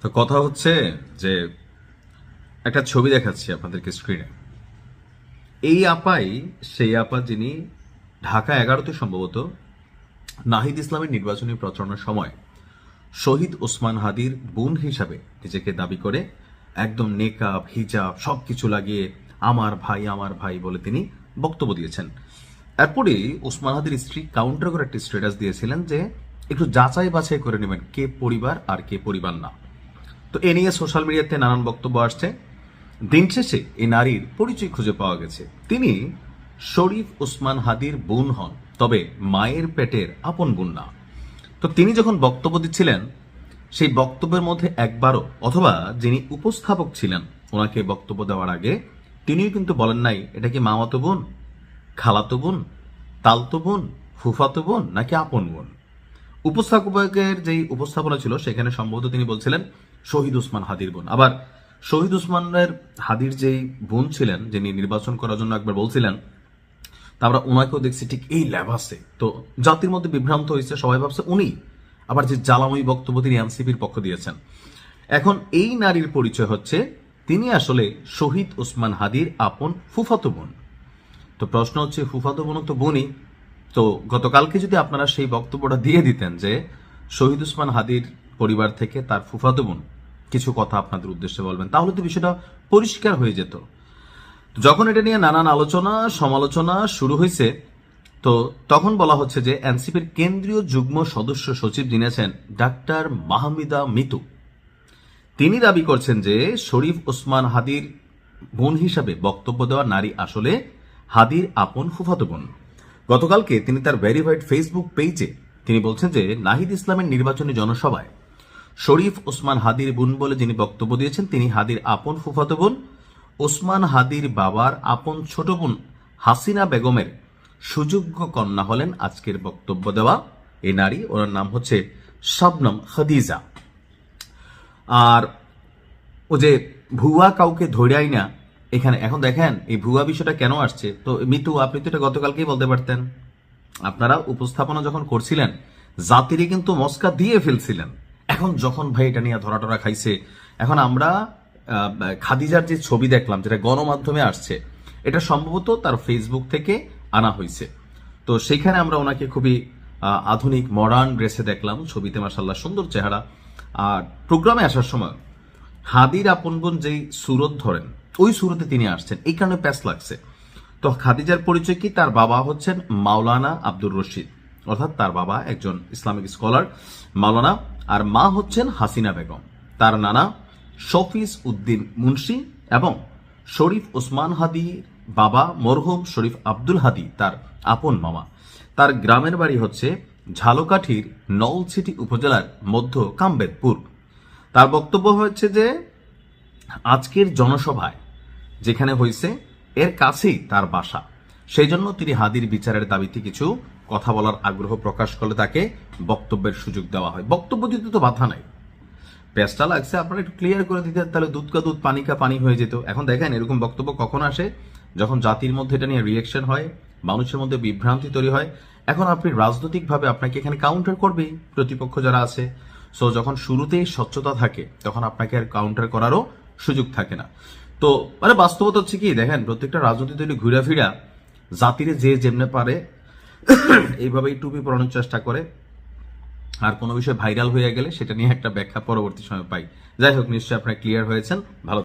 তো কথা হচ্ছে যে একটা ছবি দেখাচ্ছি আপনাদেরকে স্ক্রিনে। এই আপাই সেই আপা যিনি ঢাকা 11তে সম্ভবত নাহিদ ইসলামের নির্বাচনী প্রচারণার সময় শহীদ ওসমান হাদির বোন হিসাবে নিজেকে দাবি করে একদম নেকাব হিজাব সবকিছু লাগিয়ে আমার ভাই বলে তিনি বক্তব্য দিয়েছেন। এরপরে ওসমান হাদির স্ত্রী কাউন্টার করে একটি স্ট্যাটাস দিয়েছিলেন যে একটু যাচাই বাছাই করে নেবেন কে পরিবার আর কে পরিবার না। তো এ নিয়ে সোশ্যাল মিডিয়াতে নানান বক্তব্য আসছে। দিন শেষে এই নারীর পরিচয় খুঁজে পাওয়া গেছে। তিনি শরীফ ওসমান হাদির বোন হন, তবে মায়ের পেটের আপন বোন না। তো তিনি যখন বক্তব্য দিচ্ছিলেন সেই বক্তব্যের মধ্যে একবারও অথবা যিনি উপস্থাপক ছিলেন ওনাকে বক্তব্য দেওয়ার আগে তিনিও কিন্তু বলেন নাই এটা কি মামাতো বোন, খালাতো বোন, তালতো বোন, ফুফাতো বোন নাকি আপন বোন। উপস্থাপকের যেই উপস্থাপনা ছিল সেখানে সম্ভবত তিনি বলছিলেন শহীদ ওসমান হাদির বোন। আবার শহীদ ওসমানের হাদির যেই বোন ছিলেন যিনি নির্বাচন করার জন্য একবার বলছিলেন, তা আমরা ওনাকেও দেখছি ঠিক এই ল্যাভাসে। তো জাতির মধ্যে বিভ্রান্ত হয়েছে, সবাই ভাবছে উনি। আবার যে জ্বালাময়ী বক্তব্য তিনি এনসিপির পক্ষ দিয়েছেন। এখন এই নারীর পরিচয় হচ্ছে তিনি আসলে শহীদ ওসমান হাদির আপন ফুফাতো বোন। তো প্রশ্ন হচ্ছে ফুফাতো বোন তো বোনই। তো গতকালকে যদি আপনারা সেই বক্তব্যটা দিয়ে দিতেন যে শহীদ ওসমান হাদির পরিবার থেকে তার ফুফাতো বোন কিছু কথা আপনাদের উদ্দেশ্যে বলবেন, তাহলে তো বিষয়টা পরিষ্কার হয়ে যেত। যখন এটা নিয়ে নানান আলোচনা সমালোচনা শুরু হয়েছে, তো তখন বলা হচ্ছে যে এনসিপির কেন্দ্রীয় যুগ্ম সদস্য সচিব যিনি আছেন ডাক্তার মাহমিদা মিতু, তিনি দাবি করছেন যে শরীফ ওসমান হাদির বোন হিসাবে বক্তব্য দেওয়া নারী আসলে হাদির আপন ফুফাতো বোন। গতকালকে তিনি তার ভেরিফাইড ফেসবুক পেজে তিনি বলছেন যে নাহিদ ইসলামের নির্বাচনী জনসভায় শরীফ ওসমান হাদির বোন বলে যিনি বক্তব্য দিয়েছেন তিনি হাদির আপন ফুফাতো বোন। ওসমান হাদির বাবার আপন ছোট বোন হাসিনা বেগমের সুযোগ্য কন্যা হলেন আজকের বক্তব্য দেওয়া এই নারী। ওনার নাম হচ্ছে শবনম খাদিজা। আর ও যে ভুয়া কাউকে ধৈরাই না এখানে, এখন দেখেন এই ভুয়া বিষয়টা কেন আসছে। তো মিতু, আপনি তো এটা গতকালকেই বলতে পারতেন। আপনারা উপস্থাপনা যখন করছিলেন জাতিরে কিন্তু মস্কা দিয়ে ফেলছিলেন। এখন যখন ভাই এটা নিয়ে ধরাটরা খাইছে, এখন আমরা খাদিজার যে ছবি দেখলাম যেটা গণমাধ্যমে আসছে, এটা সম্ভবত তার ফেসবুক থেকে আনা হয়েছে। তো সেইখানে আমরা ওনাকে খুবই আধুনিক মডার্ন ড্রেসে দেখলাম, ছবিতে মাশাআল্লাহ সুন্দর চেহারা। আর প্রোগ্রামে আসার সময় হাদির আপন বোন যেই সুরত ধরেন ওই সুরতে তিনি আসছেন, এই কারণে প্যাস লাগছে। তো খাদিজার পরিচয় কি? তার বাবা হচ্ছেন মাওলানা আব্দুর রশিদ, অর্থাৎ তার বাবা একজন ইসলামিক স্কলার মাওলানা, আর মা হচ্ছেন হাসিনা বেগম। তার নানা শফিস উদ্দিন মুন্সি এবং শরীফ ওসমান হাদির বাবা মরহুম শরীফ আব্দুল হাদি তার আপন মামা। তার গ্রামের বাড়ি হচ্ছে ঝালকাঠির নলছিটি উপজেলার মধ্য কামবেদপুর। তার বক্তব্য হচ্ছে যে আজকের জনসভায় যেখানে হয়েছে এর কাছেই তার বাসা, সেই জন্য তিনি হাদির বিচারের দাবিতে কিছু কথা বলার আগ্রহ প্রকাশ করলে তাকে বক্তব্যের সুযোগ দেওয়া হয়। বক্তব্য দিতে তো বাধা নাই, পেঁচটা লাগছে, আপনারা একটু ক্লিয়ার করে দিতেন তাহলে দুধ কা দুধ পানি কা পানি হয়ে যেত। এখন দেখেন এরকম বক্তব্য কখন আসে, যখন জাতির মধ্যে এটা নিয়ে রিয়েকশন হয়, মানুষের মধ্যে বিভ্রান্তি তৈরি হয়। এখন আপনি রাজনৈতিকভাবে আপনাকে এখানে কাউন্টার করবেই প্রতিপক্ষ যারা আছে। সো যখন শুরুতেই স্বচ্ছতা থাকে তখন আপনাকে আর কাউন্টার করারও সুযোগ থাকে না। তো মানে বাস্তবতা হচ্ছে কি, দেখেন প্রত্যেকটা রাজনীতি তৈরি ঘুরে ফিরা জাতিরে যে যেমনে পারে এইভাবেই টুপি পরানোর চেষ্টা করে, আর কোনো বিষয় ভাইরাল হয়ে গেলে সেটা নিয়ে একটা ব্যাখ্যা পরবর্তী সময় পাই। যাই হোক, নিশ্চয়ই আপনারা ক্লিয়ার হয়েছেন। ভালো